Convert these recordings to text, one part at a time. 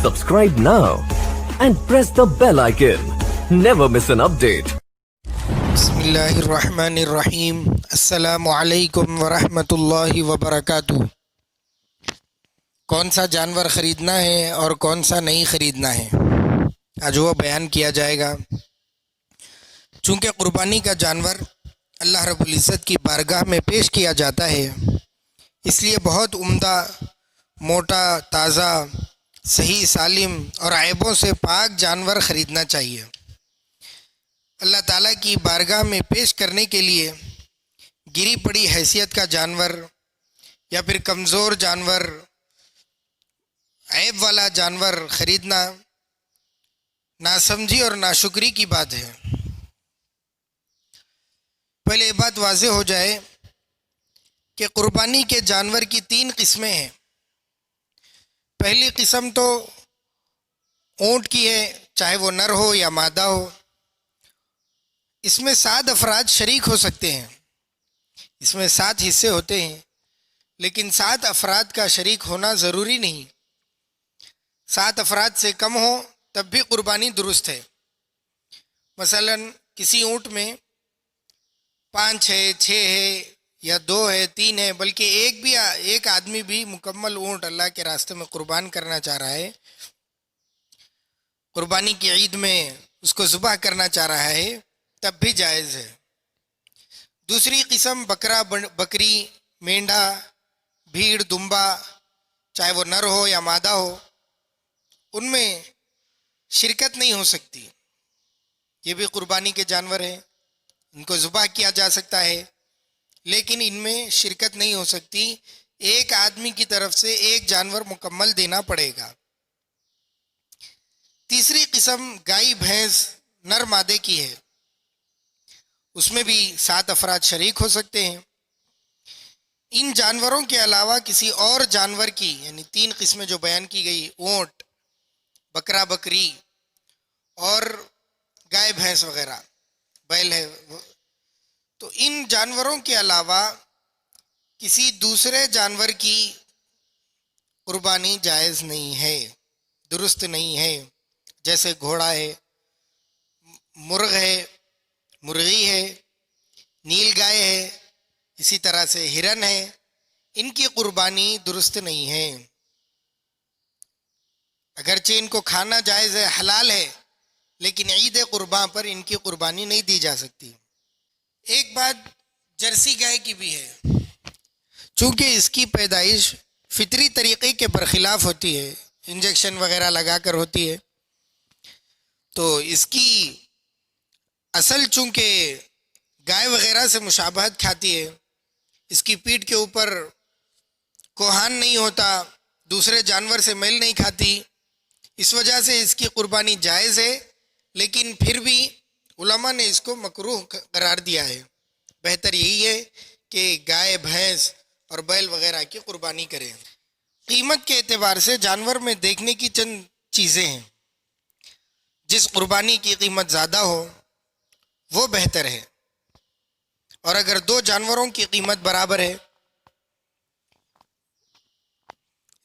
Subscribe now and press the bell icon. Never miss an update. بسم اللہ الرحمن الرحیم. السلام علیکم ورحمۃ اللہ وبرکاتہ. کون سا جانور خریدنا ہے اور کون سا نہیں خریدنا ہے، آج وہ بیان کیا جائے گا. چونکہ قربانی کا جانور اللہ رب العزت کی بارگاہ میں پیش کیا جاتا ہے، اس لیے بہت عمدہ، موٹا، تازہ، صحیح سالم اور عیبوں سے پاک جانور خریدنا چاہیے. اللہ تعالیٰ کی بارگاہ میں پیش کرنے کے لیے گری پڑی حیثیت کا جانور یا پھر کمزور جانور، عیب والا جانور خریدنا ناسمجھی اور ناشکری کی بات ہے. پہلے یہ بات واضح ہو جائے کہ قربانی کے جانور کی 3 قسمیں ہیں. پہلی قسم تو اونٹ کی ہے، چاہے وہ نر ہو یا مادہ ہو. اس میں 7 افراد شریک ہو سکتے ہیں، اس میں 7 حصے ہوتے ہیں، لیکن 7 افراد کا شریک ہونا ضروری نہیں. 7 افراد سے کم ہو تب بھی قربانی درست ہے. مثلا کسی اونٹ میں 5 ہے، 6 ہے، یا 2 ہے، 3 ہے، بلکہ ایک آدمی بھی مکمل اونٹ اللہ کے راستے میں قربان کرنا چاہ رہا ہے، قربانی کی عید میں اس کو ذبح کرنا چاہ رہا ہے، تب بھی جائز ہے. دوسری قسم بکرا، بکری، مینڈھا، بھیڑ، دمبا، چاہے وہ نر ہو یا مادہ ہو، ان میں شرکت نہیں ہو سکتی. یہ بھی قربانی کے جانور ہیں، ان کو ذبح کیا جا سکتا ہے، لیکن ان میں شرکت نہیں ہو سکتی. ایک آدمی کی طرف سے ایک جانور مکمل دینا پڑے گا. تیسری قسم گائے، بھینس، نر مادے کی ہے. اس میں بھی 7 افراد شریک ہو سکتے ہیں. ان جانوروں کے علاوہ کسی اور جانور کی، یعنی 3 قسمیں جو بیان کی گئی، اونٹ، بکرا، بکری اور گائے، بھینس وغیرہ، بیل ہے، تو ان جانوروں کے علاوہ کسی دوسرے جانور کی قربانی جائز نہیں ہے، درست نہیں ہے. جیسے گھوڑا ہے، مرغ ہے، مرغی ہے، نیل گائے ہے، اسی طرح سے ہرن ہے، ان کی قربانی درست نہیں ہے. اگرچہ ان کو کھانا جائز ہے، حلال ہے، لیکن عید قرباں پر ان کی قربانی نہیں دی جا سکتی. ایک بات جرسی گائے کی بھی ہے. چونکہ اس کی پیدائش فطری طریقے کے برخلاف ہوتی ہے، انجیکشن وغیرہ لگا کر ہوتی ہے، تو اس کی اصل چونکہ گائے وغیرہ سے مشابہت کھاتی ہے، اس کی پیٹھ کے اوپر کوہان نہیں ہوتا، دوسرے جانور سے میل نہیں کھاتی، اس وجہ سے اس کی قربانی جائز ہے، لیکن پھر بھی علماء نے اس کو مکروہ قرار دیا ہے. بہتر یہی ہے کہ گائے، بھینس اور بیل وغیرہ کی قربانی کریں. قیمت کے اعتبار سے جانور میں دیکھنے کی چند چیزیں ہیں. جس قربانی کی قیمت زیادہ ہو وہ بہتر ہے، اور اگر 2 جانوروں کی قیمت برابر ہے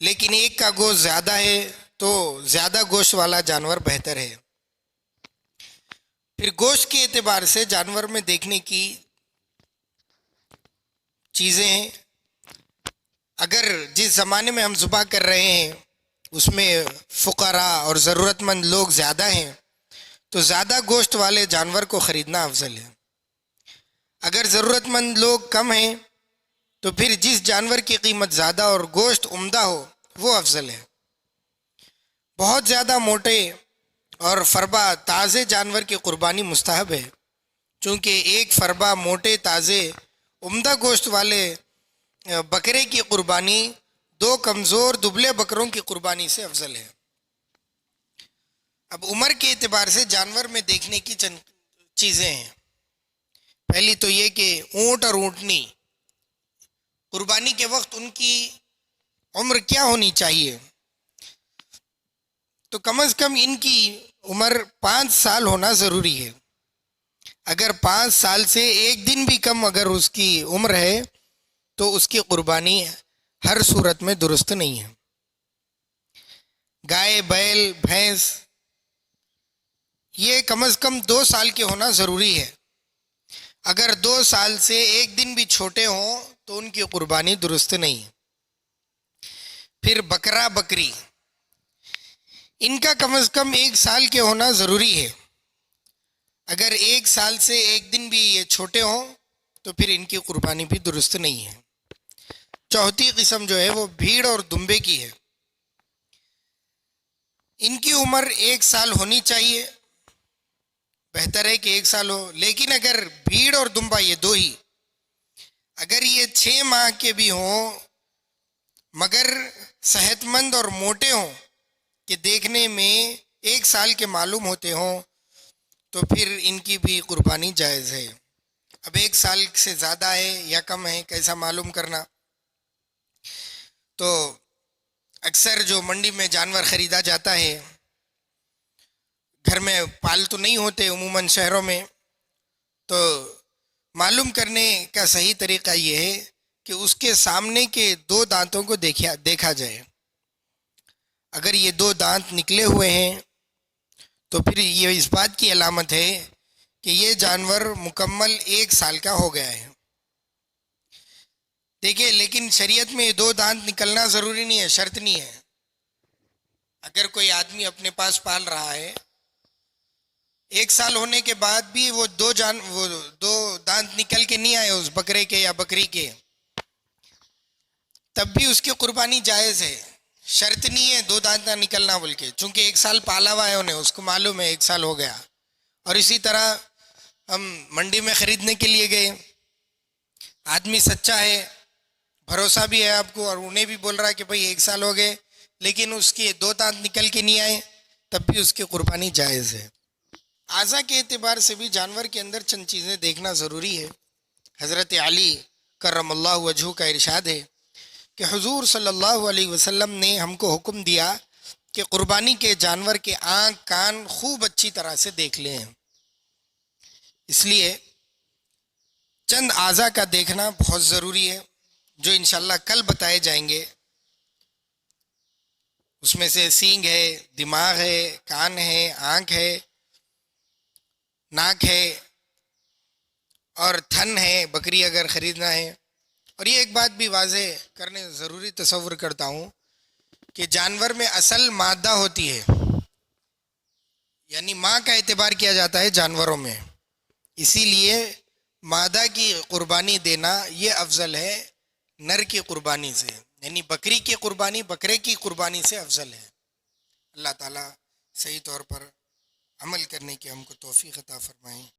لیکن ایک کا گوشت زیادہ ہے تو زیادہ گوشت والا جانور بہتر ہے. پھر گوشت کے اعتبار سے جانور میں دیکھنے کی چیزیں ہیں. اگر جس زمانے میں ہم ذبح کر رہے ہیں اس میں فقراء اور ضرورت مند لوگ زیادہ ہیں تو زیادہ گوشت والے جانور کو خریدنا افضل ہے. اگر ضرورت مند لوگ کم ہیں تو پھر جس جانور کی قیمت زیادہ اور گوشت عمدہ ہو وہ افضل ہے. بہت زیادہ موٹے اور فربا تازے جانور کی قربانی مستحب ہے، چونکہ ایک فربا موٹے، تازے، عمدہ گوشت والے بکرے کی قربانی 2 کمزور دبلے بکروں کی قربانی سے افضل ہے. اب عمر کے اعتبار سے جانور میں دیکھنے کی چند چیزیں ہیں. پہلی تو یہ کہ اونٹ اور اونٹنی قربانی کے وقت ان کی عمر کیا ہونی چاہیے، تو کم از کم ان کی عمر 5 سال ہونا ضروری ہے. اگر 5 سال سے 1 دن بھی کم اگر اس کی عمر ہے تو اس کی قربانی ہر صورت میں درست نہیں ہے. گائے بیل بھینس یہ کم از کم 2 سال کے ہونا ضروری ہے. اگر 2 سال سے ایک دن بھی چھوٹے ہوں تو ان کی قربانی درست نہیں ہے. پھر بکرا بکری ان کا کم از کم 1 سال کے ہونا ضروری ہے. اگر 1 سال سے ایک دن بھی یہ چھوٹے ہوں تو پھر ان کی قربانی بھی درست نہیں ہے. چوتھی قسم جو ہے وہ بھیڑ اور دمبے کی ہے. ان کی عمر 1 سال ہونی چاہیے، بہتر ہے کہ 1 سال ہو. لیکن اگر بھیڑ اور دمبا یہ 2 ہی، اگر یہ 6 ماہ کے بھی ہوں مگر صحت مند اور موٹے ہوں کہ دیکھنے میں 1 سال کے معلوم ہوتے ہوں تو پھر ان کی بھی قربانی جائز ہے. اب 1 سال سے زیادہ ہے یا کم ہے کیسا معلوم کرنا؟ تو اکثر جو منڈی میں جانور خریدا جاتا ہے، گھر میں پالتو نہیں ہوتے عموماً شہروں میں، تو معلوم کرنے کا صحیح طریقہ یہ ہے کہ اس کے سامنے کے 2 دانتوں کو دیکھا جائے. اگر یہ 2 دانت نکلے ہوئے ہیں تو پھر یہ اس بات کی علامت ہے کہ یہ جانور مکمل 1 سال کا ہو گیا ہے. دیکھیں لیکن شریعت میں یہ 2 دانت نکلنا ضروری نہیں ہے، شرط نہیں ہے. اگر کوئی آدمی اپنے پاس پال رہا ہے 1 سال ہونے کے بعد بھی وہ 2 دانت نکل کے نہیں آئے اس بکرے کے یا بکری کے، تب بھی اس کی قربانی جائز ہے. شرط نہیں ہے 2 دانت نہ نکلنا بول کے، چونکہ 1 سال پالا ہوا ہے انہیں، اس کو معلوم ہے 1 سال ہو گیا. اور اسی طرح ہم منڈی میں خریدنے کے لیے گئے، آدمی سچا ہے، بھروسہ بھی ہے آپ کو، اور انہیں بھی بول رہا ہے کہ بھئی 1 سال ہو گئے لیکن اس کے 2 دانت نکل کے نہیں آئے، تب بھی اس کی قربانی جائز ہے. اعضاء کے اعتبار سے بھی جانور کے اندر چند چیزیں دیکھنا ضروری ہے. حضرت علی کرم اللہ وجہہ کا ارشاد ہے کہ حضور صلی اللہ علیہ وسلم نے ہم کو حکم دیا کہ قربانی کے جانور کے آنکھ کان خوب اچھی طرح سے دیکھ لیں. اس لیے چند اعضاء کا دیکھنا بہت ضروری ہے جو انشاءاللہ کل بتائے جائیں گے. اس میں سے سینگ ہے، دماغ ہے، کان ہے، آنکھ ہے، ناک ہے اور تھن ہے بکری اگر خریدنا ہے. اور یہ ایک بات بھی واضح کرنے ضروری تصور کرتا ہوں کہ جانور میں اصل مادہ ہوتی ہے، یعنی ماں کا اعتبار کیا جاتا ہے جانوروں میں، اسی لیے مادہ کی قربانی دینا یہ افضل ہے نر کی قربانی سے، یعنی بکری کی قربانی بکرے کی قربانی سے افضل ہے. اللہ تعالیٰ صحیح طور پر عمل کرنے کی ہم کو توفیق عطا فرمائیں.